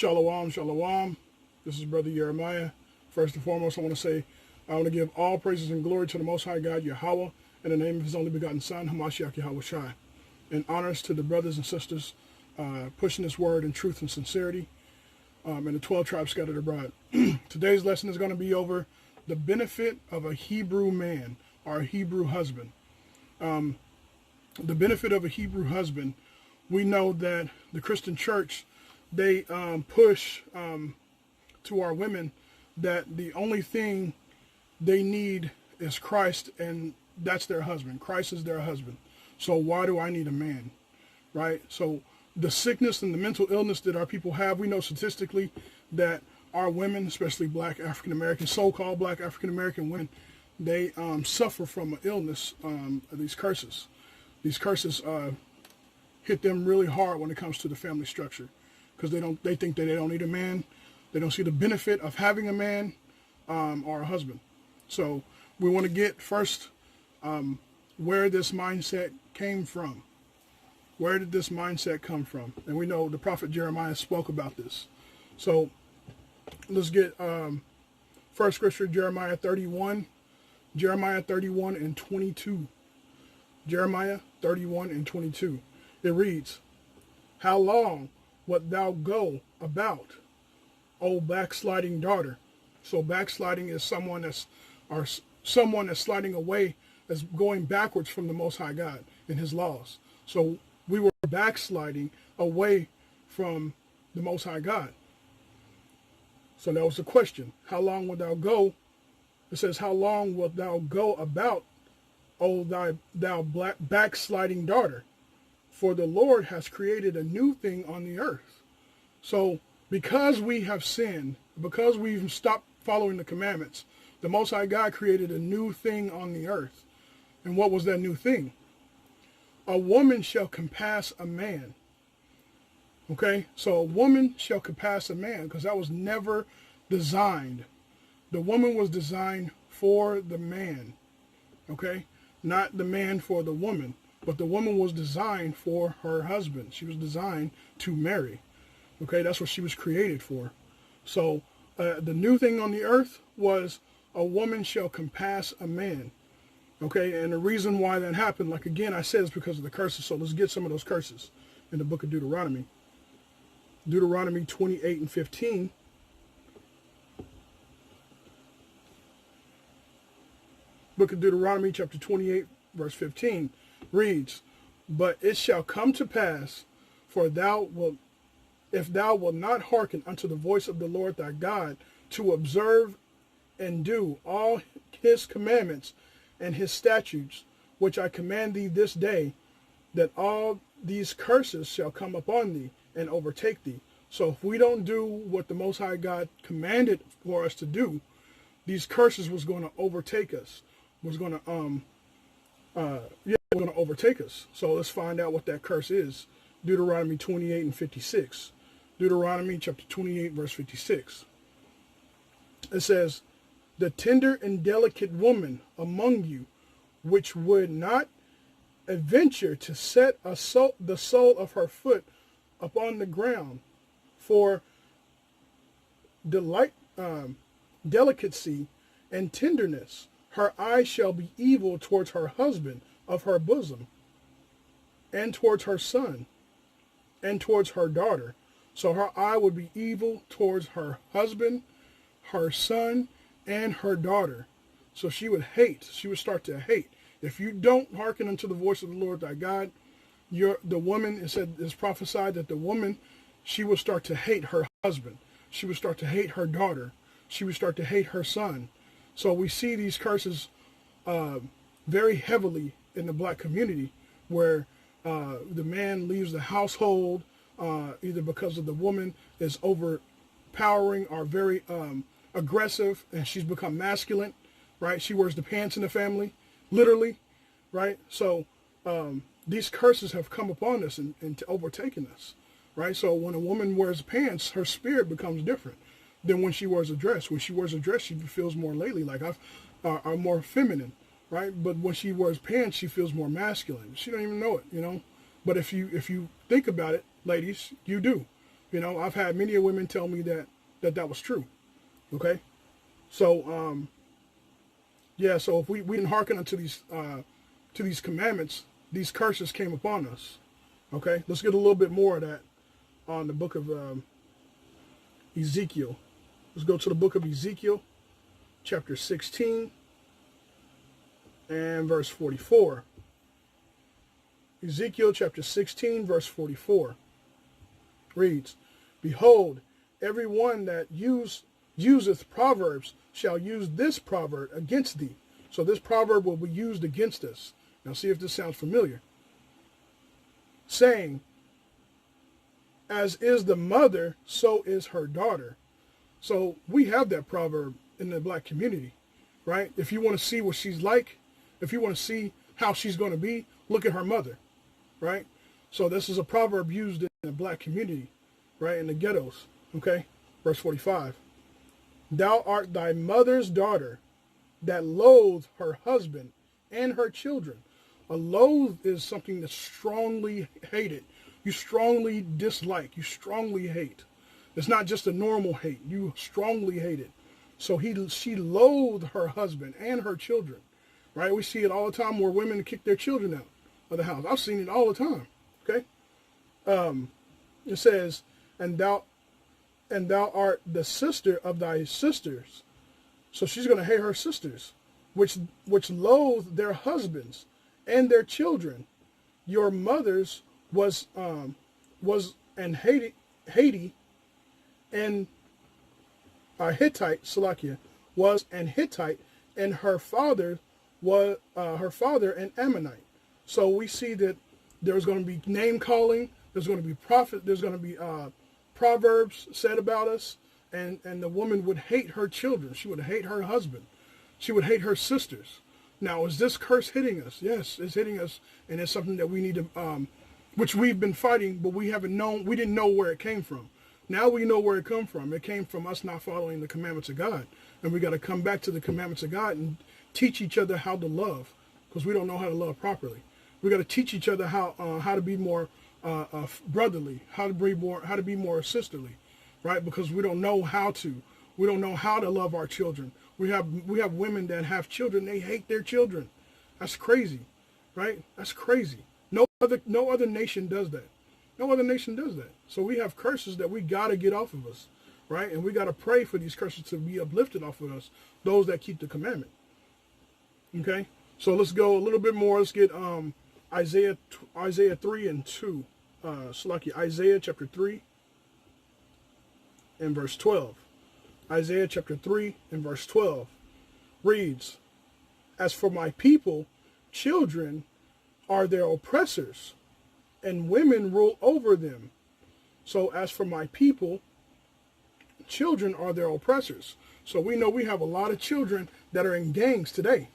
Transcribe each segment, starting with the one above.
Shalom, shalom. This is Brother Jeremiah. First and foremost, I want to give all praises and glory to the Most High God, Yahweh, in the name of His only begotten Son, Hamashiach Yahweh Shai. And honors to the brothers and sisters pushing this word in truth and sincerity, and the 12 tribes scattered abroad. Today's lesson is going to be over the benefit of a Hebrew man or a Hebrew husband. The benefit of a Hebrew husband, we know that the Christian church, they push to our women that the only thing they need is Christ, and that's their husband. Christ is their husband. So why do I need a man, right? So the sickness and the mental illness that our people have, we know statistically that our women, especially black African-American, so-called black African-American women, they suffer from an illness, these curses. These curses hit them really hard when it comes to the family structure, because they think that they don't need a man. They don't see the benefit of having a man or a husband. So we want to get first where this mindset came from. Where did this mindset come from? And we know the prophet Jeremiah spoke about this. So let's get first scripture, Jeremiah 31. Jeremiah 31 and 22. Jeremiah 31 and 22. It reads, "How long wilt thou go about, O backsliding daughter?" So backsliding is someone that's sliding away, that's going backwards from the Most High God and His laws. So we were backsliding away from the Most High God. So that was the question. How long wilt thou go? It says, "How long wilt thou go about, O thou backsliding daughter? For the Lord has created a new thing on the earth." So because we have sinned, because we've stopped following the commandments, the Most High God created a new thing on the earth. And what was that new thing? A woman shall compass a man. Okay, so a woman shall compass a man, because that was never designed. The woman was designed for the man. Okay, not the man for the woman. But the woman was designed for her husband. She was designed to marry. Okay, that's what she was created for. So the new thing on the earth was a woman shall compass a man. Okay, and the reason why that happened, like again I said, is because of the curses. So let's get some of those curses in the book of Deuteronomy. Deuteronomy 28 and 15. Book of Deuteronomy chapter 28 verse 15. Reads, "But it shall come to pass, for if thou wilt not hearken unto the voice of the Lord thy God, to observe and do all His commandments and His statutes, which I command thee this day, that all these curses shall come upon thee and overtake thee." So if we don't do what the Most High God commanded for us to do, these curses was going to overtake us. Was going to overtake us. So let's find out what that curse is. Deuteronomy 28 and 56. Deuteronomy chapter 28 verse 56. It says, "The tender and delicate woman among you, which would not adventure to set the sole of her foot upon the ground, for delicacy and tenderness, her eye shall be evil towards her husband of her bosom, and towards her son, and towards her daughter." So her eye would be evil towards her husband, her son, and her daughter. So she would start to hate. If you don't hearken unto the voice of the Lord thy God, the woman, it's prophesied that the woman, she would start to hate her husband. She would start to hate her daughter. She would start to hate her son. So we see these curses very heavily in the black community, where the man leaves the household either because of the woman is overpowering or very aggressive, and she's become masculine, right? She wears the pants in the family, literally, right? So these curses have come upon us and overtaken us, right? So when a woman wears pants, her spirit becomes different than when she wears a dress. When she wears a dress, she feels more ladylike, are more feminine, right? But when she wears pants, she feels more masculine. She don't even know it, you know. But if you think about it, ladies, you do. You know, I've had many women tell me that was true. Okay, so yeah, so if we didn't hearken unto these commandments, these curses came upon us. Okay, let's get a little bit more of that on the book of Ezekiel. Let's go to the book of Ezekiel, chapter 16 and verse 44. Ezekiel chapter 16, verse 44 reads, "Behold, every one that useth proverbs shall use this proverb against thee." So this proverb will be used against us. Now see if this sounds familiar. Saying, "As is the mother, so is her daughter." So we have that proverb in the black community, right? If you want to see what she's like, if you want to see how she's going to be, look at her mother, right? So this is a proverb used in the black community, right, in the ghettos, okay? Verse 45. "Thou art thy mother's daughter that loathe her husband and her children." A loathe is something that's strongly hated. You strongly dislike. You strongly hate. It's not just a normal hate. You strongly hate it. So she loathed her husband and her children, right? We see it all the time where women kick their children out of the house. I've seen it all the time, okay? It says, and thou art the sister of thy sisters. So she's going to hate her sisters, which loathe their husbands and their children. Your mothers was and Haiti and Hittite, Salakia, was an Hittite, and her father was an Ammonite. So we see that there's going to be name calling. There's going to be prophet. There's going to be proverbs said about us, and the woman would hate her children. She would hate her husband. She would hate her sisters. Now, is this curse hitting us? Yes, it's hitting us, and it's something that we need to, which we've been fighting, but we haven't known. We didn't know where it came from. Now we know where it come from. It came from us not following the commandments of God, and we got to come back to the commandments of God and teach each other how to love, because we don't know how to love properly. We got to teach each other how to be more brotherly, how to be more sisterly, right? Because we don't know how to. We don't know how to love our children. We have women that have children. They hate their children. That's crazy, right? That's crazy. No other nation does that. No other nation does that. So we have curses that we got to get off of us, right? And we got to pray for these curses to be uplifted off of us, those that keep the commandment. Okay? So let's go a little bit more. Let's get Isaiah 3 and 2. Isaiah chapter 3 and verse 12. Isaiah chapter 3 and verse 12 reads, "As for my people, children are their oppressors, and women rule over them." So as for my people, children are their oppressors. So we know we have a lot of children that are in gangs today.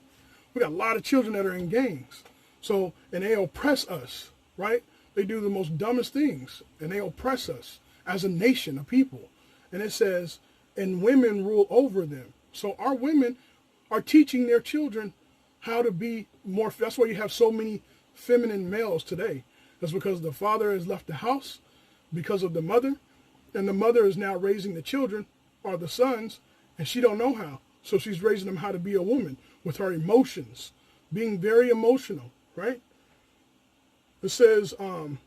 We got a lot of children that are in gangs. So, and they oppress us, right? They do the most dumbest things, and they oppress us as a nation, a people. And it says, and women rule over them. So our women are teaching their children how to be more. That's why you have so many feminine males today. That's because the father has left the house because of the mother, and the mother is now raising the children, or the sons, and she don't know how. So she's raising them how to be a woman with her emotions, being very emotional, right? It says, "O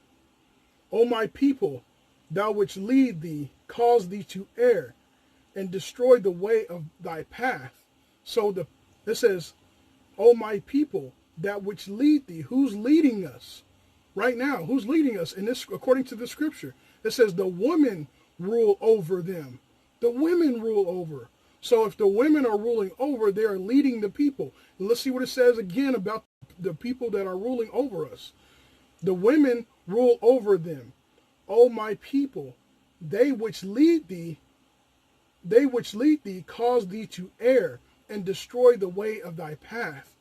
my people, thou which lead thee, cause thee to err, and destroy the way of thy path." So it says, "O my people, that which lead thee." Who's leading us right now? Who's leading us in this? According to the scripture, it says the women rule over them. The women rule over. So if the women are ruling over, they are leading the people. And let's see what it says again about the people that are ruling over us. The women rule over them. "O my people, they which lead thee cause thee to err, and destroy the way of thy path."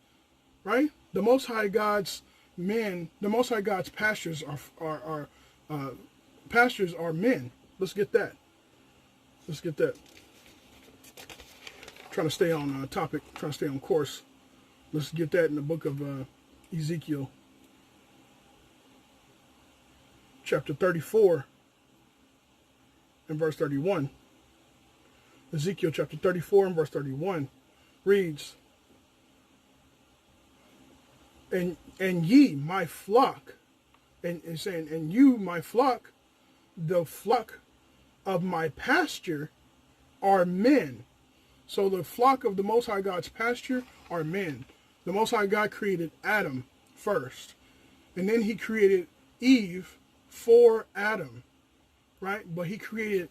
Right? The Most High God's men, the Most High God's pastors are men. Let's get that. Let's get that. Trying to stay on topic, trying to stay on course. Let's get that in the book of Ezekiel, chapter 34 and verse 31. Ezekiel chapter 34 and verse 31 reads, and ye, my flock, and saying, and you, my flock, the flock of my pasture are men. So the flock of the Most High God's pasture are men. The Most High God created Adam first, and then he created Eve for Adam, right? But he created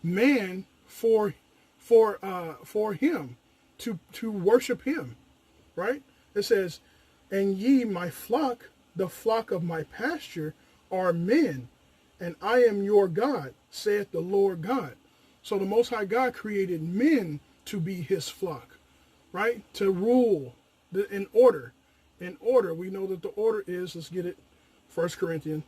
man for him to worship him, right? It says, and ye, my flock, the flock of my pasture, are men, and I am your God, saith the Lord God. So the Most High God created men to be his flock, right? To rule in order. In order, we know that the order is, let's get it, 1 Corinthians.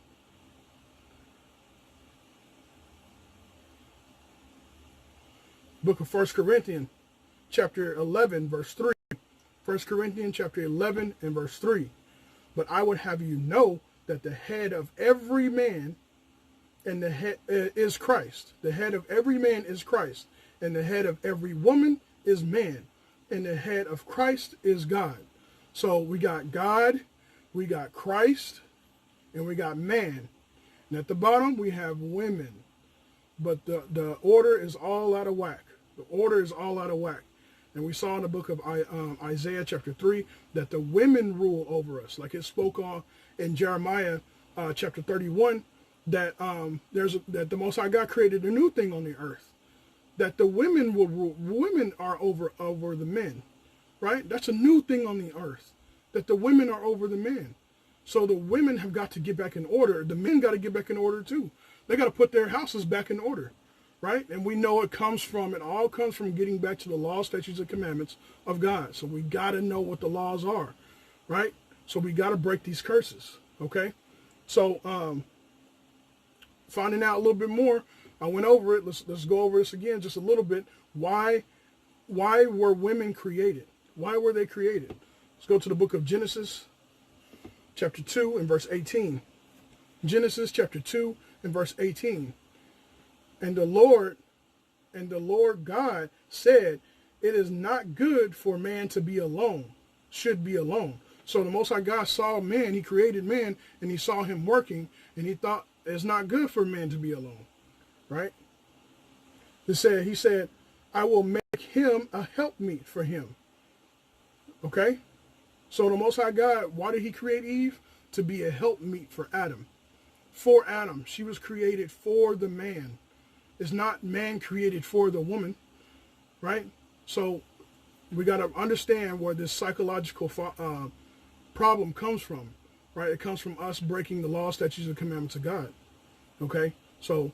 Book of 1 Corinthians, chapter 11, verse 3. 1 Corinthians chapter 11 and verse 3. But I would have you know that the head of every man and the head is Christ. The head of every man is Christ, and the head of every woman is man, and the head of Christ is God. So we got God, we got Christ, and we got man. And at the bottom we have women. But the order is all out of whack. The order is all out of whack. And we saw in the book of Isaiah chapter 3 that the women rule over us. Like it spoke on in Jeremiah chapter 31 that that the Most High God created a new thing on the earth. That the women will rule. Women are over the men. Right? That's a new thing on the earth. That the women are over the men. So the women have got to get back in order. The men got to get back in order too. They got to put their houses back in order. Right? And we know it all comes from getting back to the law, statutes, and commandments of God. So we got to know what the laws are, right? So we got to break these curses, okay? So finding out a little bit more, I went over it. Let's go over this again just a little bit. Why were women created? Why were they created? Let's go to the book of Genesis, chapter 2 and verse 18. Genesis chapter 2 and verse 18. And the Lord God said, it is not good for man to be alone, should be alone. So the Most High God saw man, he created man, and he saw him working, and he thought it's not good for man to be alone, right? He said, I will make him a helpmeet for him. Okay? So the Most High God, why did he create Eve? To be a helpmeet for Adam. For Adam. She was created for the man. It's not man created for the woman, right? So we got to understand where this psychological problem comes from, right? It comes from us breaking the law, statutes, and commandments of God, okay? So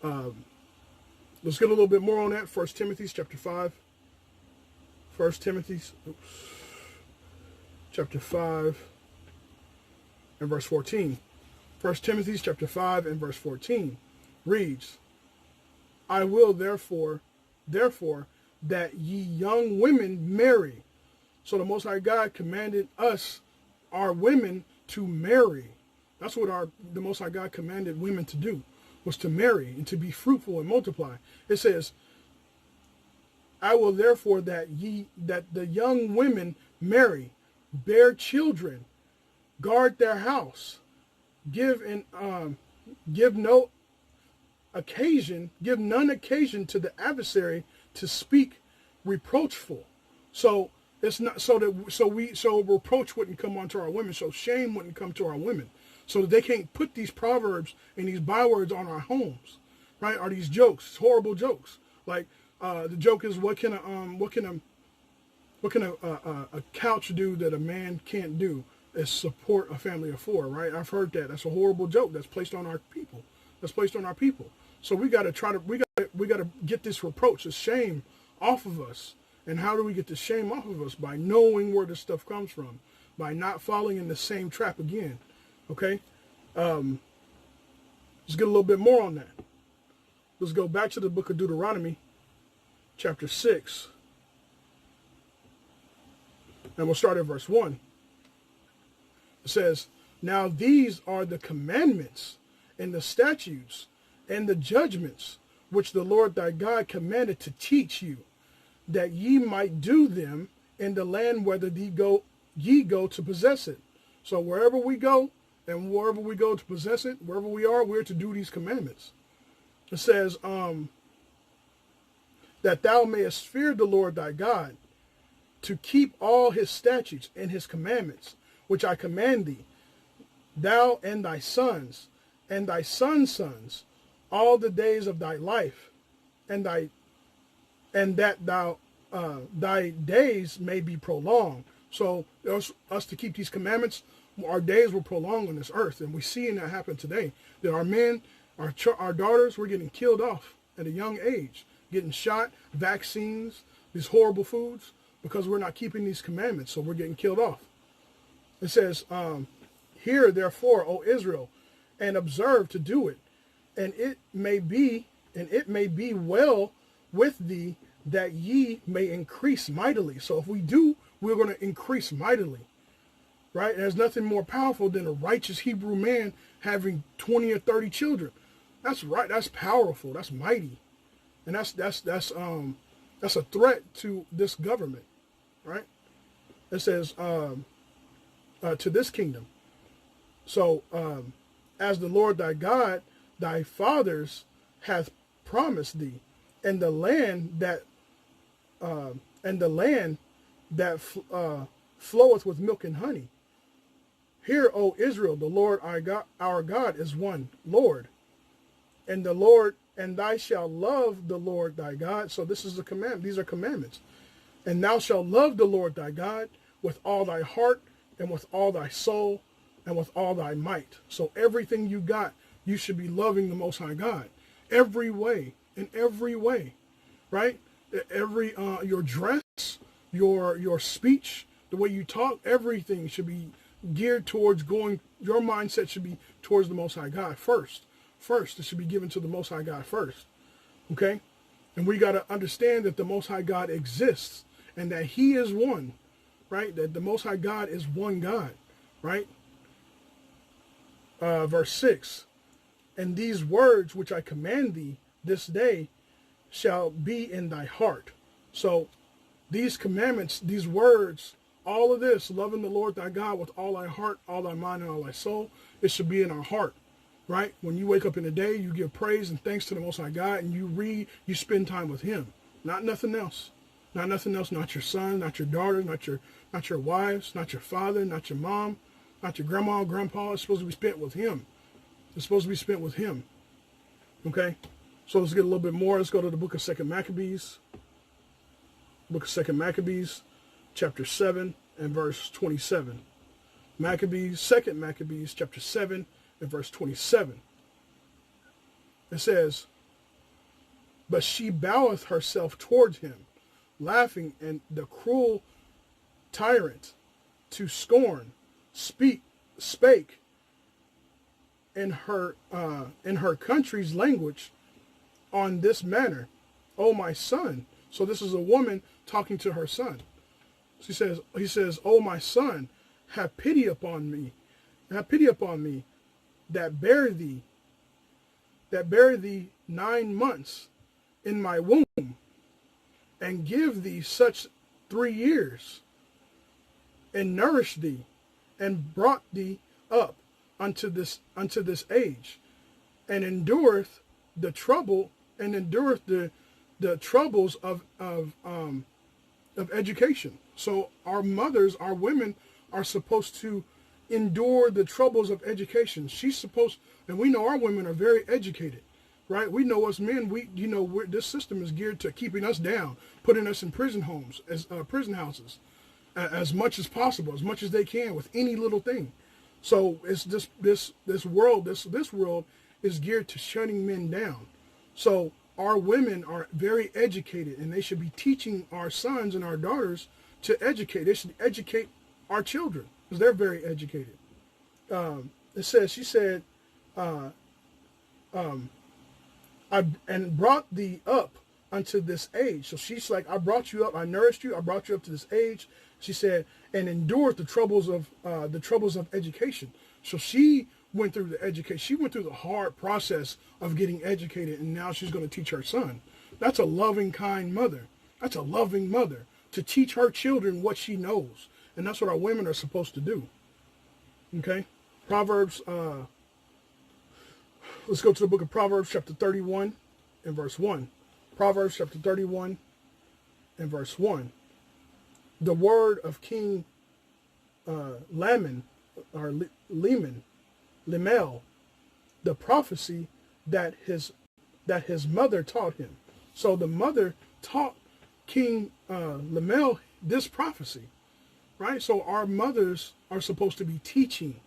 let's get a little bit more on that. 1 Timothy chapter 5. 1 Timothy chapter 5 and verse 14. 1 Timothy chapter 5 and verse 14 reads, I will therefore, that ye young women marry. So the Most High God commanded us, our women, to marry. That's what the Most High God commanded women to do, was to marry and to be fruitful and multiply. It says, I will therefore that the young women marry, bear children, guard their house, give none occasion to the adversary to speak reproachful. So it's not so reproach wouldn't come onto our women, so shame wouldn't come to our women, so that they can't put these proverbs and these bywords on our homes, right? Or these jokes, horrible jokes. Like the joke is, what can a couch do that a man can't do? Is support a family of four, right? I've heard that. That's a horrible joke that's placed on our people. So we got to get this reproach, this shame off of us. And how do we get the shame off of us? By knowing where this stuff comes from, by not falling in the same trap again. Okay? Let's get a little bit more on that. Let's go back to the book of Deuteronomy, chapter 6. And we'll start at verse 1. It says, now these are the commandments and the statutes and the judgments which the Lord thy God commanded to teach you, that ye might do them in the land whither ye go to possess it. So wherever we go, and wherever we go to possess it, wherever we are, we're to do these commandments. It says, that thou mayest fear the Lord thy God, to keep all his statutes and his commandments, which I command thee, thou and thy sons, and thy sons' sons, all the days of thy life, and that thy days may be prolonged. So us to keep these commandments, our days will prolong on this earth, and we're seeing that happen today. That our men, our daughters, we're getting killed off at a young age, getting shot, vaccines, these horrible foods, because we're not keeping these commandments. So we're getting killed off. It says, "Hear therefore, O Israel, and observe to do it, and it may be well with thee, that ye may increase mightily." So if we do, we're going to increase mightily, right? And there's nothing more powerful than a righteous Hebrew man having 20 or 30 children. That's right. That's powerful. That's mighty, and that's a threat to this government, right? It says to this kingdom. So as the Lord thy God, thy fathers hath promised thee, and the land that floweth with milk and honey. Hear, O Israel, the Lord our God is one Lord, and thou shalt love the Lord thy God. So this is a command. These are commandments. And thou shalt love the Lord thy God with all thy heart, and with all thy soul, and with all thy might. So everything you got, you should be loving the Most High God. Every way, in every way, right? Your dress, your speech, the way you talk, everything should be geared towards your mindset should be towards the Most High God first. First, it should be given to the Most High God first. Okay? And we got to understand that the Most High God exists, and that he is one, right? That the Most High God is one God, right? Verse 6, "And these words which I command thee this day shall be in thy heart." So these commandments, these words, all of this, loving the Lord thy God with all thy heart, all thy mind, and all thy soul, it should be in our heart, right? When you wake up in the day, you give praise and thanks to the Most High God, and you read, you spend time with him, not nothing else. Not nothing else, not your son, not your daughter, not your wives, not your father, not your mom, not your grandma or grandpa. It's supposed to be spent with him. It's supposed to be spent with him. Okay? So let's get a little bit more. Let's go to the book of 2 Maccabees. Book of 2 Maccabees, chapter 7 and verse 27. Maccabees, 2 Maccabees, chapter 7 and verse 27. It says, "But she boweth herself towards him, laughing, and the cruel tyrant to scorn spake in her country's language on this manner, O my son." So this is a woman talking to her son. He says, "O my son, have pity upon me, that bare thee 9 months in my womb, and give thee such 3 years, and nourish thee, and brought thee up unto this age, and endureth the trouble, and endureth the troubles of education." So our mothers, our women, are supposed to endure the troubles of education. And we know our women are very educated, right? We know us men, this system is geared to keeping us down, putting us in prison homes, prison houses, as much as possible, as much as they can with any little thing. So it's this world is geared to shutting men down. So our women are very educated, and they should be teaching our sons and our daughters to educate. They should educate our children, because they're very educated. She said, and brought thee up unto this age. So she's like, I brought you up, I nourished you, I brought you up to this age. She said, and endured the troubles of education. So she went through the education. She went through the hard process of getting educated, and now she's going to teach her son. That's a loving, kind mother. That's a loving mother, to teach her children what she knows. And that's what our women are supposed to do. Okay? Proverbs, let's go to the book of Proverbs chapter 31 and verse 1. Proverbs chapter 31 and verse 1. The word of King Laman, or Lemel, the prophecy that his mother taught him. So the mother taught King Lemel this prophecy, right? So our mothers are supposed to be teaching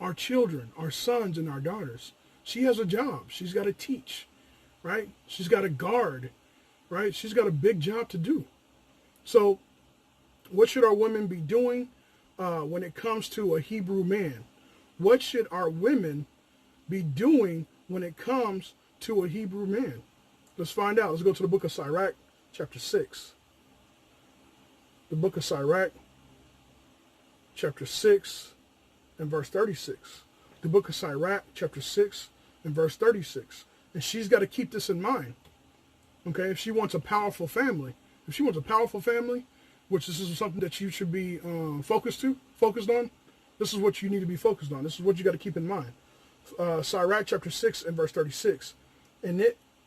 our children, our sons and our daughters. She has a job. She's got to teach, right? She's got to guard, right? She's got a big job to do. So what should our women be doing when it comes to a Hebrew man? What should our women be doing when it comes to a Hebrew man? Let's find out. Let's go to the book of Sirach, chapter 6. The book of Sirach, chapter 6 and verse 36. The book of Sirach, chapter 6 and verse 36. And she's got to keep this in mind. Okay, if she wants a powerful family, which this is something that you should be focused on, this is what you need to be focused on. This is what you got to keep in mind. Sirach chapter 6 and verse 36. And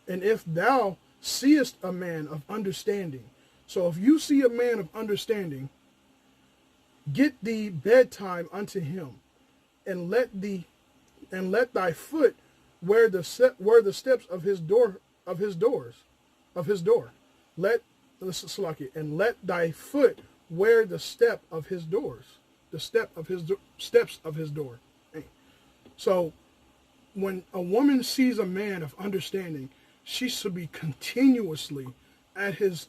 if thou seest a man of understanding, so if you see a man of understanding, get thee bedtime unto him, and let thy foot wear the steps of his door. And let thy foot wear the step of his doors. The steps of his door. So when a woman sees a man of understanding, she should be continuously at his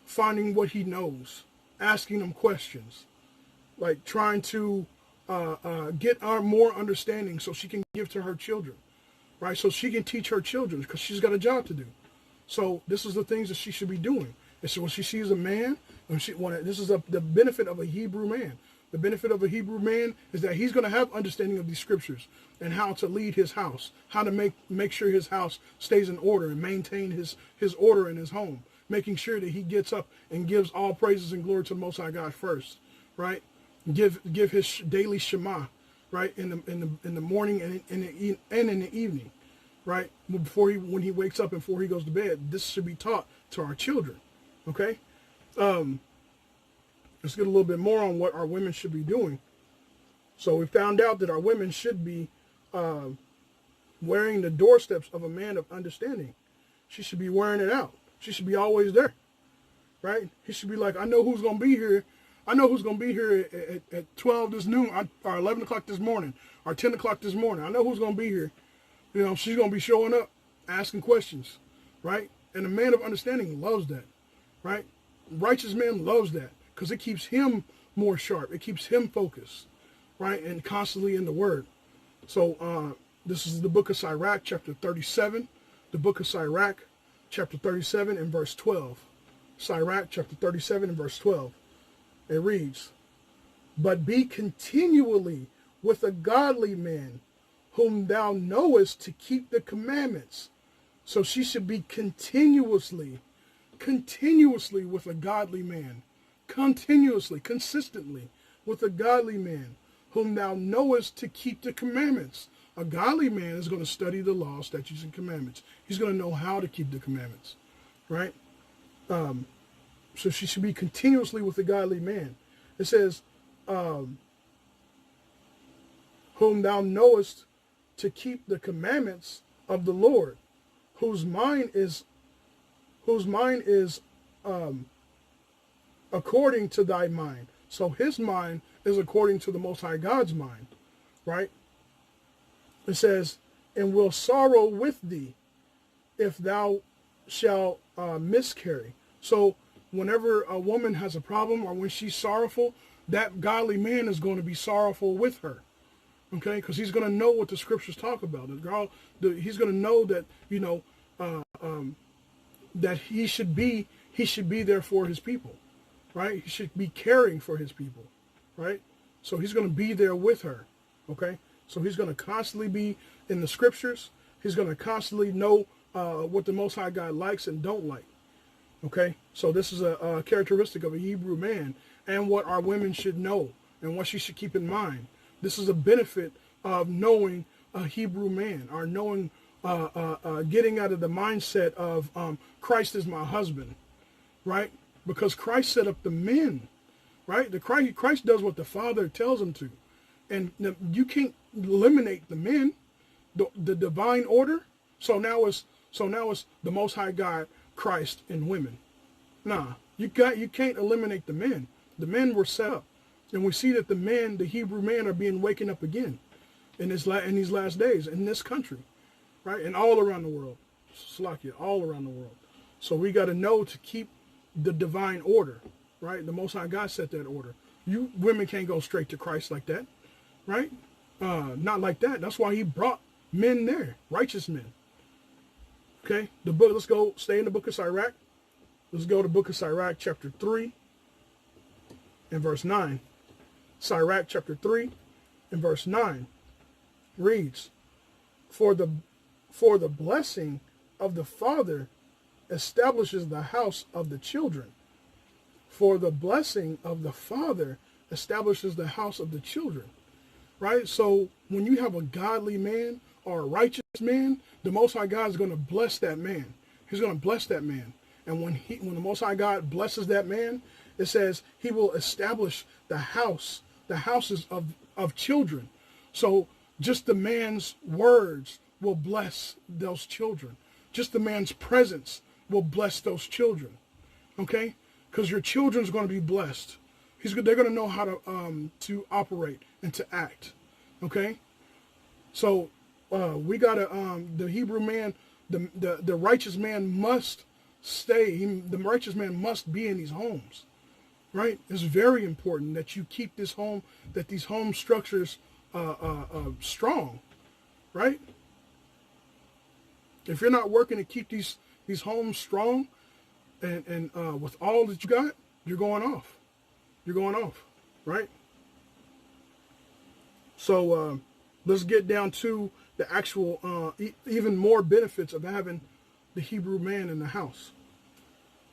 finding what he knows, asking him questions, like trying to get more understanding so she can give to her children, right? So she can teach her children, because she's got a job to do. So this is the things that she should be doing. And so when she sees a man, this is the benefit of a Hebrew man. The benefit of a Hebrew man is that he's going to have understanding of these scriptures and how to lead his house, how to make sure his house stays in order and maintain his order in his home, making sure that he gets up and gives all praises and glory to the Most High God first, right? Give his daily Shema, right, in the morning and in the evening, right? When he wakes up and before he goes to bed. This should be taught to our children. Okay. Let's get a little bit more on what our women should be doing. So we found out that our women should be wearing the doorsteps of a man of understanding. She should be wearing it out. She should be always there, right? He should be like, I know who's going to be here. I know who's going to be here at 12 this noon, or 11 o'clock this morning, or 10 o'clock this morning. I know who's going to be here. You know, she's going to be showing up, asking questions, right? And a man of understanding loves that, right? Righteous man loves that, because it keeps him more sharp. It keeps him focused, right? And constantly in the word. So this is the book of Sirach, chapter 37. The book of Sirach, chapter 37 and verse 12. Sirach, chapter 37 and verse 12. It reads, but be continually with a godly man, whom thou knowest to keep the commandments. So she should be continuously with a godly man. Consistently with a godly man, whom thou knowest to keep the commandments. A godly man is going to study the law, statutes, and commandments. He's going to know how to keep the commandments, right? So she should be continuously with a godly man. It says, whom thou knowest to keep the commandments of the Lord, whose mind is according to thy mind. So his mind is according to the Most High God's mind, right? It says, and will sorrow with thee if thou shalt miscarry. So whenever a woman has a problem, or when she's sorrowful, that godly man is going to be sorrowful with her. Okay, because he's going to know what the scriptures talk about. He's going to know that, you know, that he should be there for his people, right? He should be caring for his people, right? So he's going to be there with her. Okay, So he's going to constantly be in the scriptures. He's going to constantly know what the Most High God likes and don't like. Okay, so this is a characteristic of a Hebrew man, and what our women should know and what she should keep in mind. This is a benefit of knowing a Hebrew man, or knowing, getting out of the mindset of Christ is my husband, right? Because Christ set up the men, right? Christ does what the Father tells him to, and you can't eliminate the men, the divine order. So now it's the Most High God, Christ, and women. Nah, you can't eliminate the men. The men were set up, and we see that the Hebrew men, are being waken up again in these last days in this country, right, and all around the world. Slakia, all around the world. So we got to know to keep the divine order, right? The Most High God set that order. You women can't go straight to Christ like that, right? Not like that. That's why he brought men there, righteous men. Okay, the book. Let's go. Stay in the book of Sirach. Let's go to the book of Sirach, chapter 3, and verse 9. Sirach, chapter 3, and verse 9 reads, "For the blessing of the father establishes the house of the children." For the blessing of the father establishes the house of the children. Right? So when you have a godly man or a righteous man, the Most High God is going to bless that man. He's going to bless that man. And when the Most High God blesses that man, it says he will establish the houses of children. So just the man's words will bless those children. Just the man's presence will bless those children. Okay? Because your children's going to be blessed. They're going to know how to operate and to act. Okay? So we got to, the Hebrew man, the righteous man must stay. The righteous man must be in these homes. Right? It's very important that you keep these home structures strong. Right? If you're not working to keep these homes strong, and with all that you got, you're going off. You're going off, right? So let's get down to the actual, even more benefits of having the Hebrew man in the house.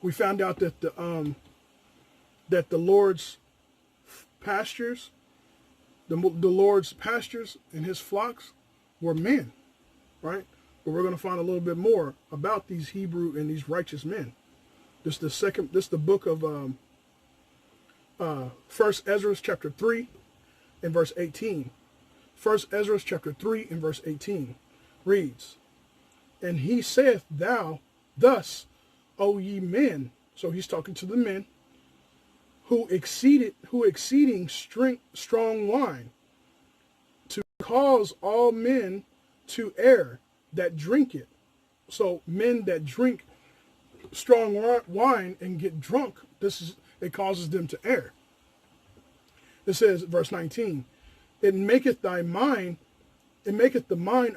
We found out that the Lord's pastures, the Lord's pastures and his flocks were men, right? But we're going to find a little bit more about these Hebrew and these righteous men. This is the book of First Ezra chapter 3 and verse 18. First Ezra chapter 3 and verse 18 reads, "And he saith, thus, O ye men," so he's talking to the men, who exceeding strong wine, to cause all men to err that drink it. So men that drink strong wine and get drunk, it causes them to err. It says, verse 19, it maketh the mind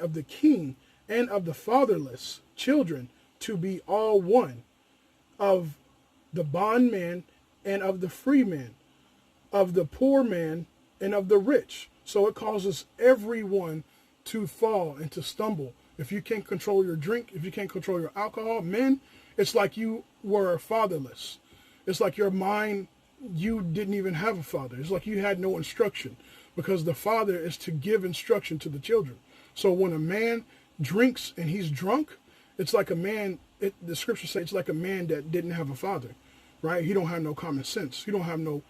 of the king and of the fatherless children to be all one, of the bondman and of the free man, of the poor man and of the rich. So it causes everyone to fall and to stumble. If you can't control your drink, if you can't control your alcohol, men, it's like you were fatherless. It's like your mind, you didn't even have a father. It's like you had no instruction, because the father is to give instruction to the children. So when a man drinks and he's drunk, it's like a man, the scripture says it's like a man that didn't have a father, right? He don't have no common sense. He don't have no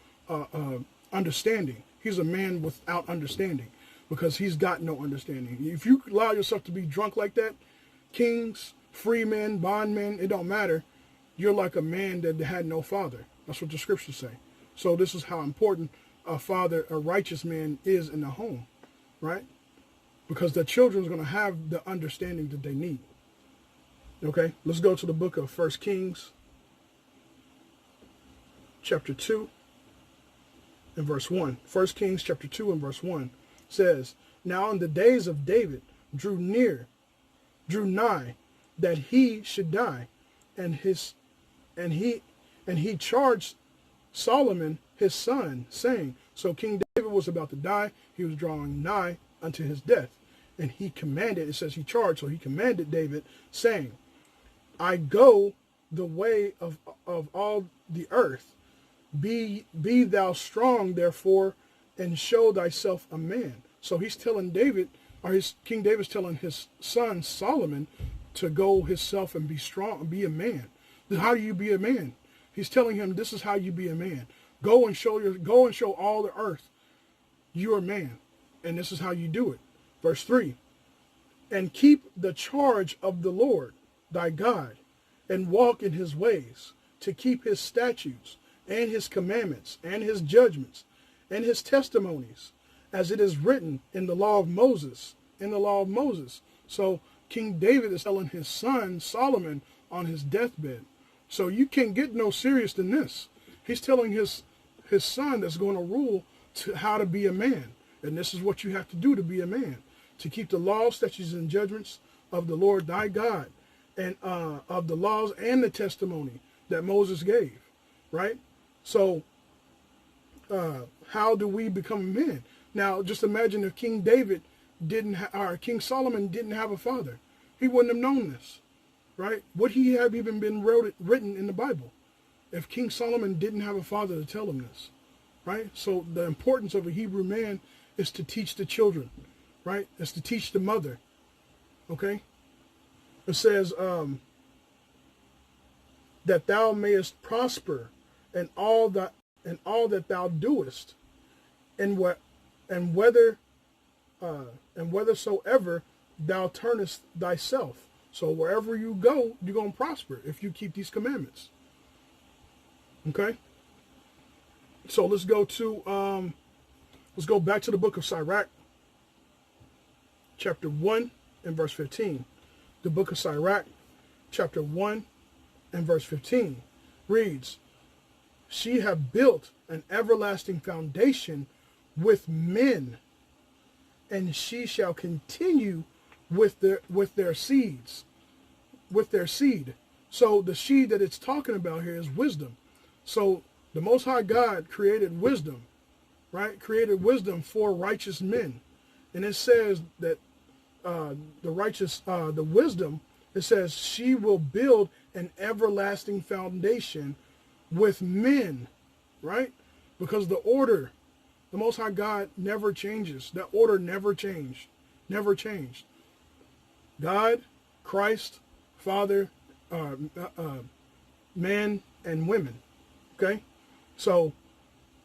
understanding. He's a man without understanding, because he's got no understanding. If you allow yourself to be drunk like that, kings, free men, bondmen, it don't matter. You're like a man that had no father. That's what the scriptures say. So this is how important a righteous man is in the home, right? Because the children's going to have the understanding that they need. Okay, let's go to the book of 1 Kings, chapter 2, and verse 1. 1 Kings, chapter 2, and verse 1 says, "Now in the days of David drew nigh, that he should die, and he charged Solomon his son, saying," so King David was about to die. He was drawing nigh unto his death. And he commanded, it says he charged, so he commanded David, saying, I go the way of all the earth. Be thou strong, therefore, and show thyself a man. So he's telling David, or King David's telling his son Solomon to go himself and be strong, be a man. Then how do you be a man? He's telling him, this is how you be a man. Go and show all the earth you're a man. And this is how you do it. Verse 3. And keep the charge of the Lord thy God, and walk in his ways, to keep his statutes, and his commandments, and his judgments, and his testimonies, as it is written in the law of Moses. In the law of Moses. So King David is telling his son Solomon on his deathbed. So you can't get no serious than this. He's telling his son that's going to rule to how to be a man. And this is what you have to do to be a man. To keep the laws, statutes, and judgments of the Lord thy God, and of the laws and the testimony that Moses gave. Right? So how do we become men? Now, just imagine if King David or King Solomon didn't have a father. He wouldn't have known this. Right? Would he have even been written in the Bible if King Solomon didn't have a father to tell him this? Right? So the importance of a Hebrew man is to teach the children. Right? It's to teach the mother. Okay? It says that thou mayest prosper in all that thou doest, and whithersoever thou turnest thyself. So wherever you go, you're going to prosper if you keep these commandments. Okay? So let's go back to the book of Sirach, chapter 1 and verse 15. The book of Sirach, chapter 1 and verse 15 reads, She have built an everlasting foundation with men, and she shall continue with their seeds, with their seed. So the seed that it's talking about here is wisdom. So the Most High God created wisdom, right? Created wisdom for righteous men. And it says that the wisdom, it says she will build an everlasting foundation with men, right? Because the order, the Most High God never changes. That order never changed. Never changed. God, Christ, Father, man, and women. Okay? So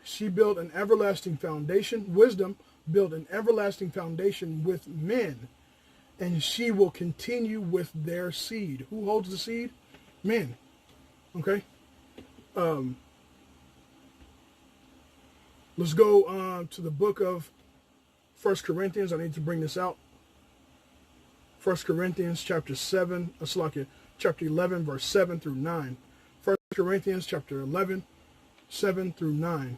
she built an everlasting foundation. Wisdom built an everlasting foundation with men. And she will continue with their seed. Who holds the seed? Men. Okay? Let's go to the book of 1 Corinthians. I need to bring this out. 1 Corinthians chapter 11, verse 7 through 9. 1 Corinthians chapter 11, 7 through 9.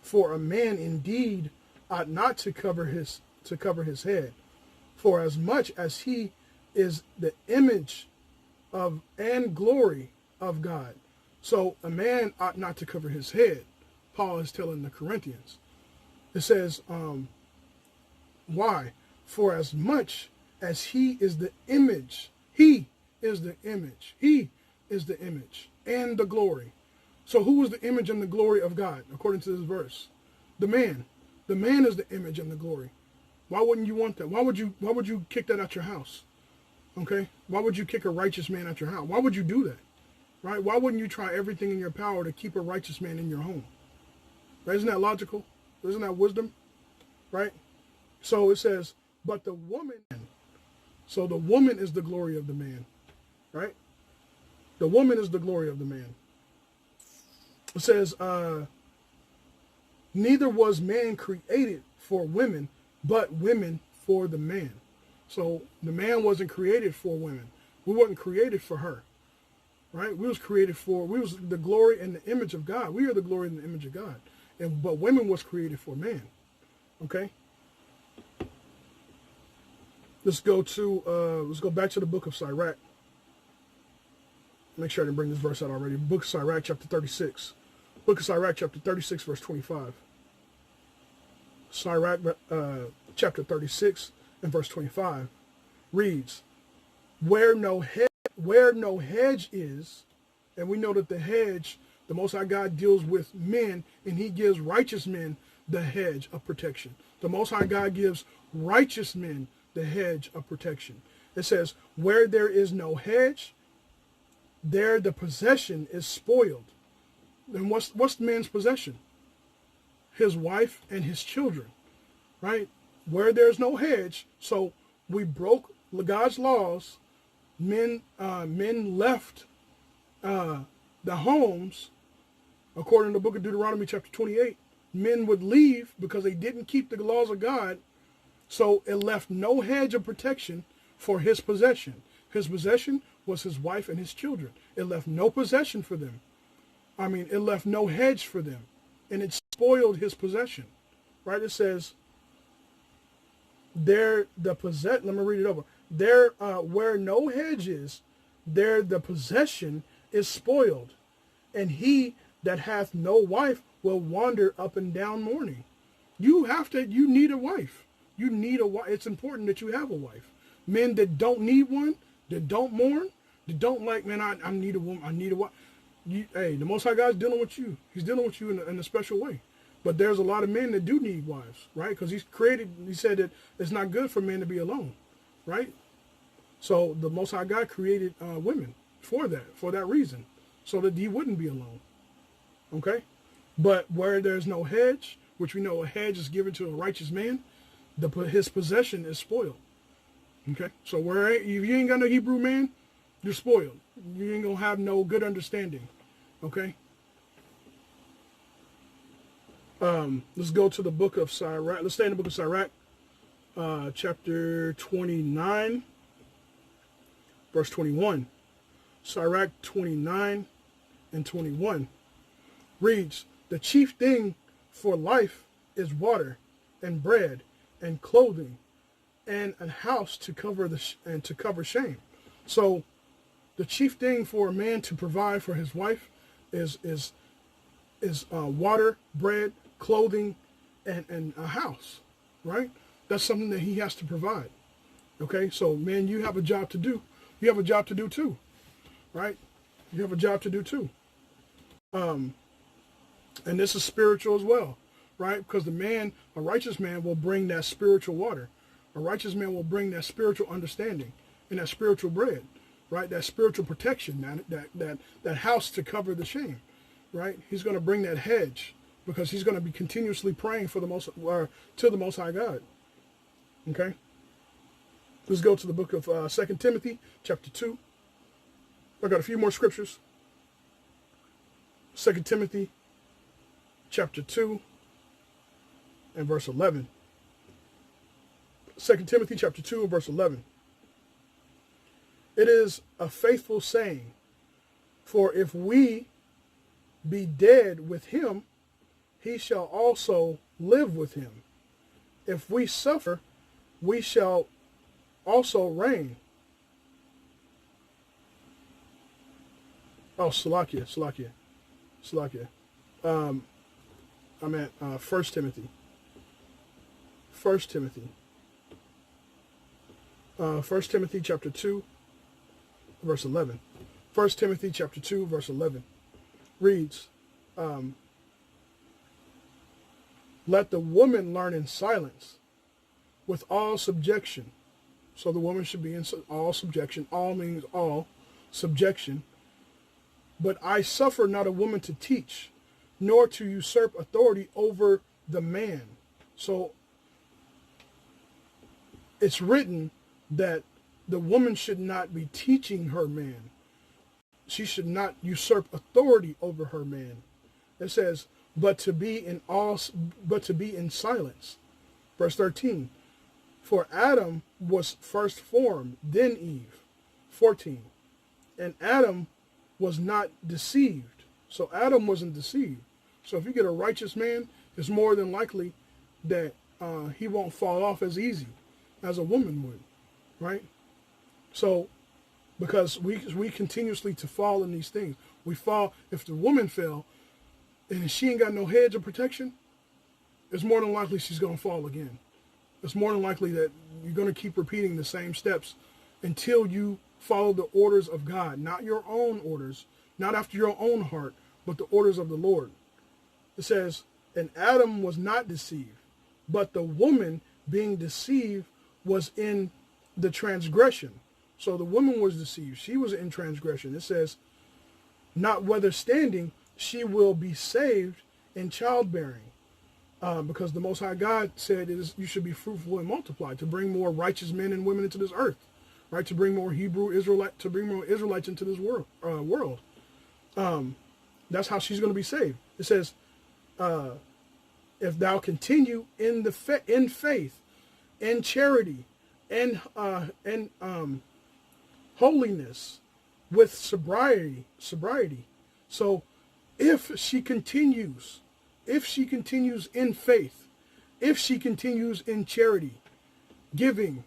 For a man indeed ought not to cover his head, for as much as he is the image of and glory of God. So a man ought not to cover his head. Paul is telling the Corinthians. It says, why? For as much as he is the image, he is the image. He is the image and the glory. So who is the image and the glory of God, according to this verse? The man. The man is the image and the glory. Why wouldn't you want that? Why would you kick that out your house? Okay? Why would you kick a righteous man out your house? Why would you do that? Right? Why wouldn't you try everything in your power to keep a righteous man in your home? Right? Isn't that logical? Isn't that wisdom? Right? So it says, but the woman. So the woman is the glory of the man. Right? The woman is the glory of the man. It says, neither was man created for women, but women for the man. So the man wasn't created for women. We weren't created for her. Right? We was the glory and the image of God. We are the glory and the image of God. But women was created for man. Okay? Let's go back to the book of Sirach. Make sure I didn't bring this verse out already. Book of Sirach, chapter 36. Book of Sirach, chapter 36, verse 25. Sirach chapter 36 and verse 25 reads, where no hedge is, and we know that the hedge, the Most High God deals with men, and he gives righteous men the hedge of protection. The Most High God gives righteous men the hedge of protection. It says, where there is no hedge, there the possession is spoiled. And what's man's possession? His wife and his children, right? Where there's no hedge, so we broke God's laws. Men left the homes, according to the book of Deuteronomy chapter 28. Men would leave because they didn't keep the laws of God, so it left no hedge of protection for his possession. His possession was his wife and his children. It left no possession for them. It left no hedge for them, and it spoiled his possession, right? It says, let me read it over. There, where no hedge is, there the possession is spoiled, and he that hath no wife will wander up and down mourning. You need a wife. You need a wife. It's important that you have a wife. Men that don't need one, that don't mourn, that don't like, man, I need a woman, I need a wife. Hey, the Most High God's dealing with you. He's dealing with you in a special way. But there's a lot of men that do need wives, right? Because he said that it's not good for men to be alone, right? So the Most High God created women for that reason, so that he wouldn't be alone, okay? But where there's no hedge, which we know a hedge is given to a righteous man, his possession is spoiled, okay? So if you ain't got no Hebrew man, you're spoiled. You ain't going to have no good understanding, okay? Let's go to the book of Sirach. Let's stay in the book of Sirach, chapter 29, verse 21. Sirach 29 and 21 reads, the chief thing for life is water and bread and clothing and a house to cover shame. So the chief thing for a man to provide for his wife is water, bread, clothing, and a house, right? That's something that he has to provide. Okay, so man, you have a job to do. You have a job to do too, right? You have a job to do too. And this is spiritual as well, right? Because a righteous man will bring that spiritual water. A righteous man will bring that spiritual understanding and that spiritual bread, right? That spiritual protection, that house to cover the shame, right? He's going to bring that hedge because he's going to be continuously praying to the Most High God. Okay? Let's go to the book of 2 Timothy chapter 2. I got a few more scriptures. 2 Timothy chapter 2 and verse 11. 2 Timothy chapter 2 and verse 11. It is a faithful saying, for if we be dead with him, he shall also live with him. If we suffer, we shall also reign. Oh, Salakia. I'm at 1 Timothy. 1 Timothy. 1 Timothy chapter 2, verse 11. 1 Timothy chapter 2, verse 11 reads, let the woman learn in silence with all subjection. So the woman should be in all subjection. All means all subjection. But I suffer not a woman to teach, nor to usurp authority over the man. So it's written that the woman should not be teaching her man. She should not usurp authority over her man. It says, but to be in silence. Verse 13. For Adam was first formed, then Eve. 14. And Adam was not deceived. So Adam wasn't deceived. So if you get a righteous man, it's more than likely that he won't fall off as easy as a woman would, right? So, because we continuously to fall in these things. We fall, if the woman fell, and she ain't got no hedge of protection, it's more than likely she's going to fall again. It's more than likely that you're going to keep repeating the same steps until you follow the orders of God, not your own orders, not after your own heart, but the orders of the Lord. It says, and Adam was not deceived, but the woman being deceived was in the transgression. So the woman was deceived. She was in transgression. It says, notwithstanding, she will be saved in childbearing. Because the Most High God said you should be fruitful and multiply, to bring more righteous men and women into this earth, right? To bring more Israelites into this world. That's how she's going to be saved. It says, if thou continue in faith, in charity, and holiness, with sobriety. So, if she continues in faith, if she continues in charity, giving,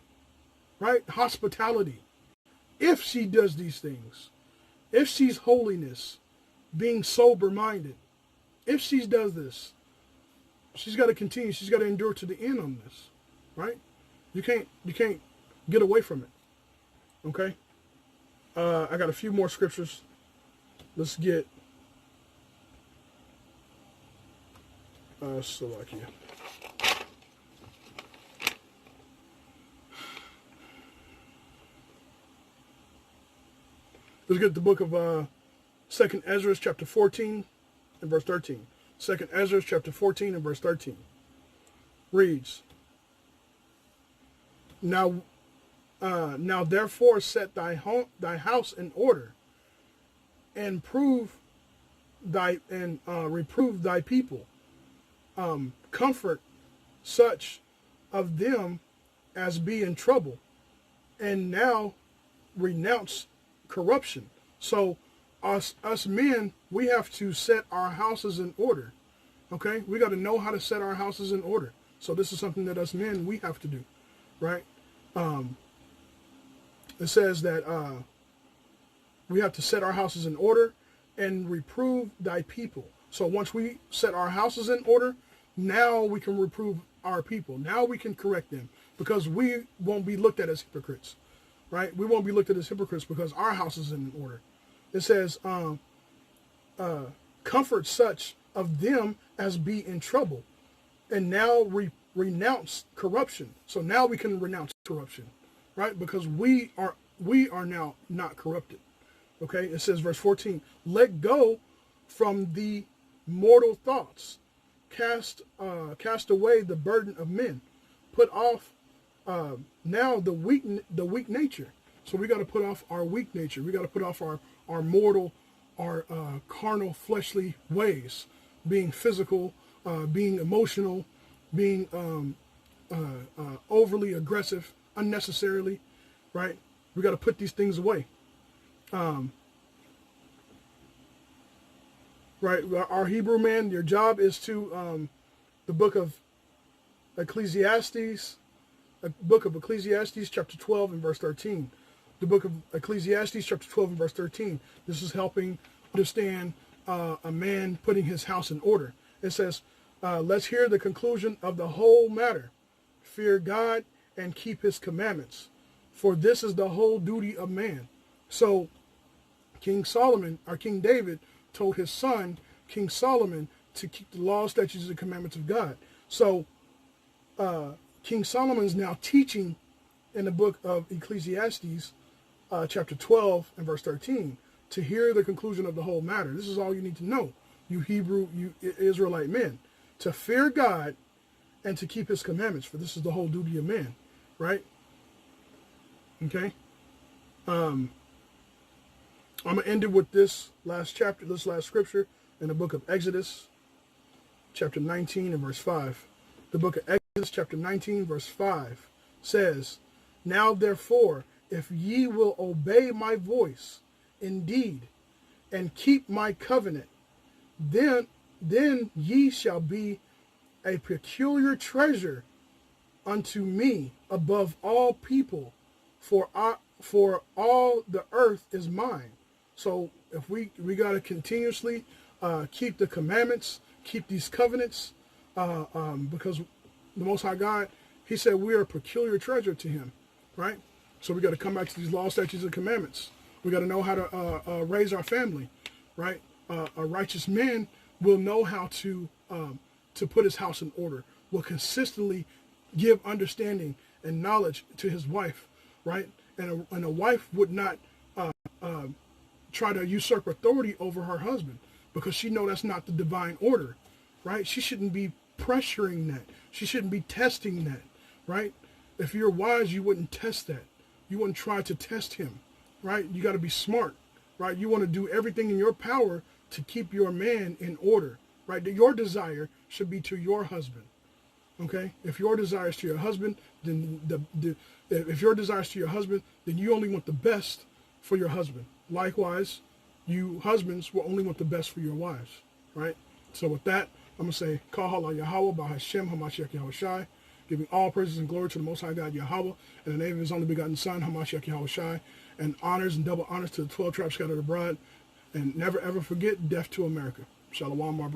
right, hospitality, if she does these things, if she's holiness, being sober-minded, if she does this, she's got to continue. She's got to endure to the end on this, right? You can't get away from it. Okay. I got a few more scriptures. Let's get Slovakia. Let's get the book of 2nd Ezra chapter 14 and verse 13. 2nd Ezra chapter 14 and verse 13 reads, Now therefore set thy house in order, and reprove thy people. Comfort such of them as be in trouble, and now renounce corruption. So us men, we have to set our houses in order. Okay, we got to know how to set our houses in order. So this is something that us men, we have to do, right? It says that we have to set our houses in order and reprove thy people. So once we set our houses in order, now we can reprove our people. Now we can correct them, because we won't be looked at as hypocrites, right? We won't be looked at as hypocrites because our house is in order. It says, comfort such of them as be in trouble, and now renounce corruption. So now we can renounce corruption, right? Because we are now not corrupted. Okay, it says, verse 14, let go from the mortal thoughts, cast away the burden of men, put off now the weak nature. So we got to put off our weak nature. We got to put off our mortal, our carnal, fleshly ways, being physical, being emotional, being overly aggressive, unnecessarily, right? We got to put these things away. Right, our Hebrew man, your job is to the book of Ecclesiastes, chapter 12 and verse 13. The book of Ecclesiastes, chapter 12 and verse 13. This is helping understand a man putting his house in order. It says, let's hear the conclusion of the whole matter. Fear God and keep his commandments, for this is the whole duty of man. So King Solomon, or King David, told his son, King Solomon, to keep the laws, statutes, and commandments of God. So King Solomon is now teaching in the book of Ecclesiastes, chapter 12 and verse 13, to hear the conclusion of the whole matter. This is all you need to know, you Israelite men, to fear God and to keep his commandments, for this is the whole duty of man, right? Okay. I'm going to end it with this last chapter, this last scripture in the book of Exodus, chapter 19 and verse 5. The book of Exodus, chapter 19, verse 5 says, Now therefore, if ye will obey my voice indeed, and keep my covenant, then ye shall be a peculiar treasure unto me above all people, for all the earth is mine. So if we got to continuously keep the commandments, keep these covenants, because the Most High God, he said we are a peculiar treasure to him, right? So we got to come back to these laws, statutes, and commandments. We got to know how to raise our family, right? A righteous man will know how to put his house in order, will consistently give understanding and knowledge to his wife, right? And a wife would not try to usurp authority over her husband because she know that's not the divine order, right? She shouldn't be pressuring that. She shouldn't be testing that, right? If you're wise, you wouldn't test that. You wouldn't try to test him, right? You got to be smart, right? You want to do everything in your power to keep your man in order, right? Your desire should be to your husband, okay? If your desire is to your husband, then if your desire is to your husband, then you only want the best for your husband. Likewise, you husbands will only want the best for your wives, right? So with that, I'm going to say, Kahala Yahweh, Bahashem, Hamashiach Yahweh Shai, giving all praises and glory to the Most High God Yahweh, in the name of his only begotten Son, Hamashiach Yahweh Shai, and honors and double honors to the 12 tribes scattered abroad, and never ever forget death to America. Shalom, Marbarak.